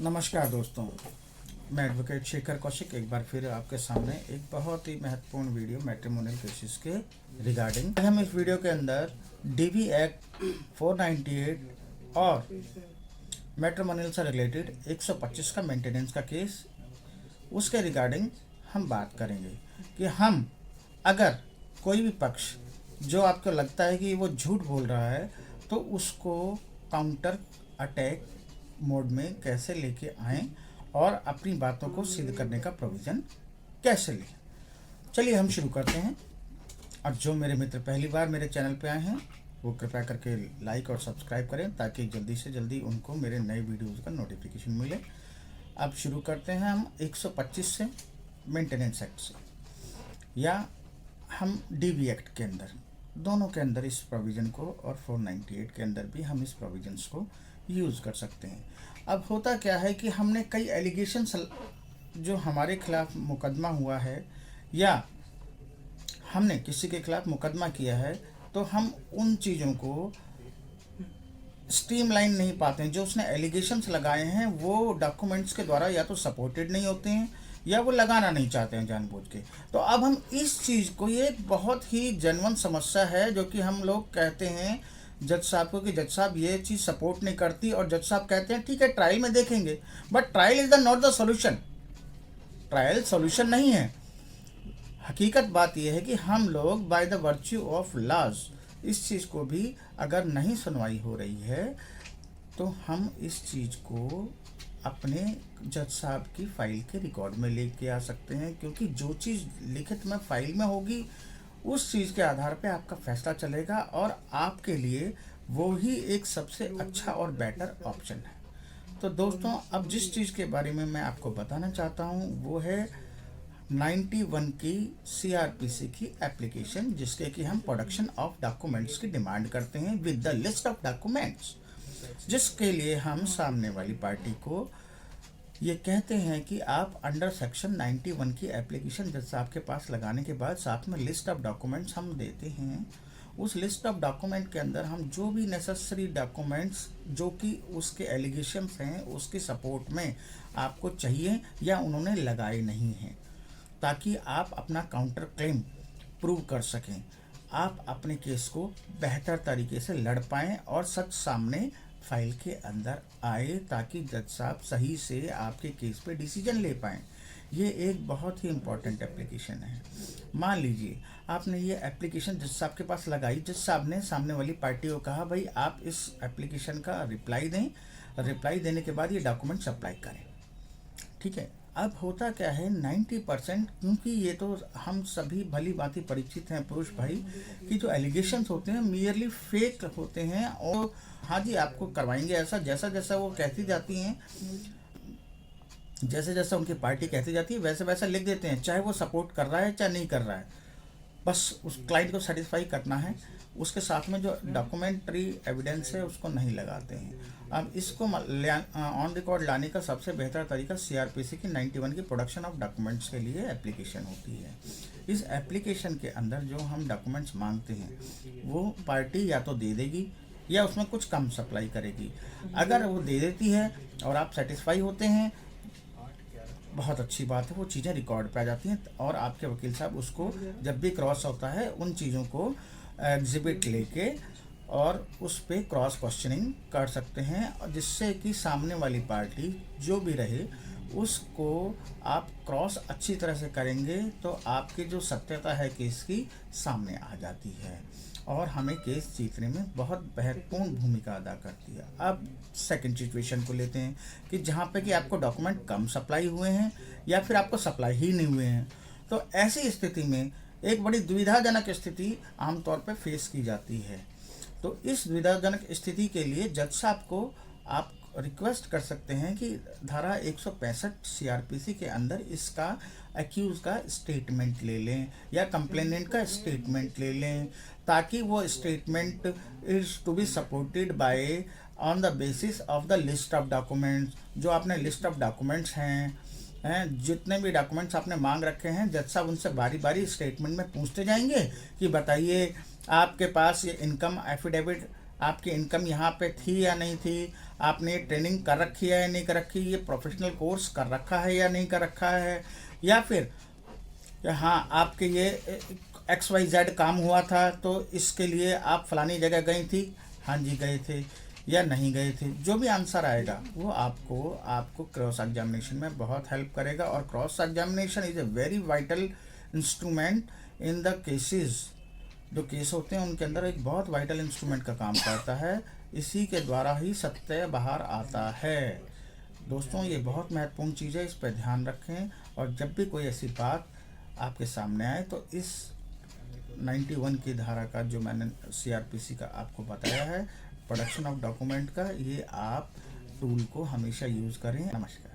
नमस्कार दोस्तों, मैं एडवोकेट शेखर कौशिक एक बार फिर आपके सामने एक बहुत ही महत्वपूर्ण वीडियो मैट्रिमोनियल केसेस के रिगार्डिंग। हम इस वीडियो के अंदर डीवी एक्ट 498 और मैट्रिमोनियल से रिलेटेड 125 का मेंटेनेंस का केस, उसके रिगार्डिंग हम बात करेंगे कि हम अगर कोई भी पक्ष जो आपको लगता है कि वो झूठ बोल रहा है तो उसको काउंटर अटैक मोड में कैसे लेके आएं और अपनी बातों को सिद्ध करने का प्रोविज़न कैसे लें। चलिए हम शुरू करते हैं। और जो मेरे मित्र पहली बार मेरे चैनल पे आए हैं वो कृपया करके लाइक और सब्सक्राइब करें ताकि जल्दी से जल्दी उनको मेरे नए वीडियोज़ का नोटिफिकेशन मिले। अब शुरू करते हैं हम 125 से, मेंटेनेंस एक्ट से, या हम डीवी एक्ट के अंदर, दोनों के अंदर इस प्रोविज़न को, और 498 के अंदर भी हम इस प्रोविज़न्स को यूज़ कर सकते हैं। अब होता क्या है कि हमने कई एलिगेशंस जो हमारे खिलाफ मुकदमा हुआ है या हमने किसी के खिलाफ मुकदमा किया है, तो हम उन चीज़ों को स्ट्रीमलाइन नहीं पाते हैं। जो उसने एलिगेशंस लगाए हैं वो डॉक्यूमेंट्स के द्वारा या तो सपोर्टेड नहीं होते हैं या वो लगाना नहीं चाहते हैं जानबूझ के। तो अब हम इस चीज़ को, ये बहुत ही जेन्युइन समस्या है जो कि हम लोग कहते हैं जज साहब को कि जज साहब ये चीज़ सपोर्ट नहीं करती, और जज साहब कहते हैं ठीक है ट्रायल में देखेंगे, but trial is the not the solution. Trial solution नहीं है। हकीकत बात यह है कि हम लोग by the virtue of laws इस चीज़ को भी, अगर नहीं सुनवाई हो रही है तो हम इस चीज़ को अपने जज साहब की फ़ाइल के रिकॉर्ड में लेके आ सकते हैं, क्योंकि जो चीज़ लिखित में फ़ाइल में होगी उस चीज़ के आधार पे आपका फैसला चलेगा और आपके लिए वो ही एक सबसे अच्छा और बेटर ऑप्शन है। तो दोस्तों, अब जिस चीज़ के बारे में मैं आपको बताना चाहता हूँ वो है 91 की सीआरपीसी की एप्लीकेशन, जिसके कि हम प्रोडक्शन ऑफ डॉक्यूमेंट्स की डिमांड करते हैं with the list of documents, जिसके लिए हम सामने वाली पार्टी को ये कहते हैं कि आप अंडर सेक्शन 91 की एप्लीकेशन जज साहब के पास लगाने के बाद साथ में लिस्ट ऑफ डॉक्यूमेंट्स हम देते हैं। उस लिस्ट ऑफ डॉक्यूमेंट के अंदर हम जो भी नेसेसरी डॉक्यूमेंट्स जो कि उसके एलिगेशंस हैं उसके सपोर्ट में आपको चाहिए या उन्होंने लगाए नहीं हैं, ताकि आप अपना काउंटर क्लेम प्रूव कर सकें, आप अपने केस को बेहतर तरीके से लड़ पाएँ और सच सामने फाइल के अंदर आए, ताकि जज साहब सही से आपके केस पे डिसीजन ले पाएँ। ये एक बहुत ही इम्पॉर्टेंट एप्लीकेशन है। मान लीजिए आपने ये एप्लीकेशन जज साहब के पास लगाई, जज साहब ने सामने वाली पार्टी को कहा भाई आप इस एप्लीकेशन का रिप्लाई दें, रिप्लाई देने के बाद ये डॉक्यूमेंट अप्लाई करें। ठीक है, अब होता क्या है 90%, क्योंकि ये तो हम सभी भली भांति परिचित हैं पुरुष भाई कि जो एलिगेशंस होते हैं मियरली फेक होते हैं, और हाँ जी आपको करवाएंगे ऐसा, जैसा जैसा वो कहती जाती हैं, जैसे जैसा उनकी पार्टी कहती जाती है वैसे वैसा लिख देते हैं, चाहे वो सपोर्ट कर रहा है चाहे नहीं कर रहा है, बस उस क्लाइंट को सेटिस्फाई करना है। उसके साथ में जो डॉक्यूमेंट्री एविडेंस है उसको नहीं लगाते हैं। अब इसको ऑन रिकॉर्ड लाने का सबसे बेहतर तरीका सीआरपीसी की 91 की प्रोडक्शन ऑफ डॉक्यूमेंट्स के लिए एप्लीकेशन होती है। इस एप्लीकेशन के अंदर जो हम डॉक्यूमेंट्स मांगते हैं वो पार्टी या तो दे देगी या उसमें कुछ कम सप्लाई करेगी। अगर वो दे देती है और आप सेटिस्फाई होते हैं, बहुत अच्छी बात है, वो चीज़ें रिकॉर्ड पे आ जाती हैं और आपके वकील साहब उसको जब भी क्रॉस होता है उन चीज़ों को एग्जिबिट लेके और उस पर क्रॉस क्वेश्चनिंग कर सकते हैं, जिससे कि सामने वाली पार्टी जो भी रहे उसको आप क्रॉस अच्छी तरह से करेंगे तो आपकी जो सत्यता है केस की सामने आ जाती है और हमें केस जीतने में बहुत महत्वपूर्ण भूमिका अदा करती है। अब सेकंड सिचुएशन को लेते हैं कि जहाँ पे कि आपको डॉक्यूमेंट कम सप्लाई हुए हैं या फिर आपको सप्लाई ही नहीं हुए हैं। तो ऐसी स्थिति में एक बड़ी दुविधाजनक स्थिति आमतौर पे फेस की जाती है। तो इस दुविधाजनक स्थिति के लिए जज साहब को आप रिक्वेस्ट कर सकते हैं कि धारा 165 सीआरपीसी के अंदर इसका एक्यूज का स्टेटमेंट ले लें या कंप्लेनेंट का स्टेटमेंट ले लें, ताकि वो statement is to be supported by on the basis of the list of documents. जो आपने लिस्ट ऑफ डॉक्यूमेंट्स हैं जितने भी डॉक्यूमेंट्स आपने मांग रखे हैं, जज साहब उनसे बारी बारी स्टेटमेंट में पूछते जाएंगे कि बताइए आपके पास ये इनकम एफिडेविट आपकी इनकम यहाँ पे थी या नहीं थी, आपने ट्रेनिंग कर रखी है या नहीं कर रखी, ये प्रोफेशनल कोर्स कर रखा है या नहीं कर रखा है, या फिर हाँ आपके ये XYZ काम हुआ था तो इसके लिए आप फलानी जगह गई थी, हाँ जी गए थे या नहीं गए थे। जो भी आंसर आएगा वो आपको आपको क्रॉस एग्जामिनेशन में बहुत हेल्प करेगा। और cross examination is a very vital instrument in the cases, जो केस होते हैं उनके अंदर एक बहुत वाइटल इंस्ट्रूमेंट का काम करता है। इसी के द्वारा ही सत्य बाहर आता है। दोस्तों ये बहुत महत्वपूर्ण चीज़ है, इस पर ध्यान रखें। और जब भी कोई ऐसी बात आपके सामने आए तो इस 91 की धारा का जो मैंने CRPC का आपको बताया है, प्रोडक्शन ऑफ डॉक्यूमेंट का, ये आप टूल को हमेशा यूज़ करें। नमस्कार।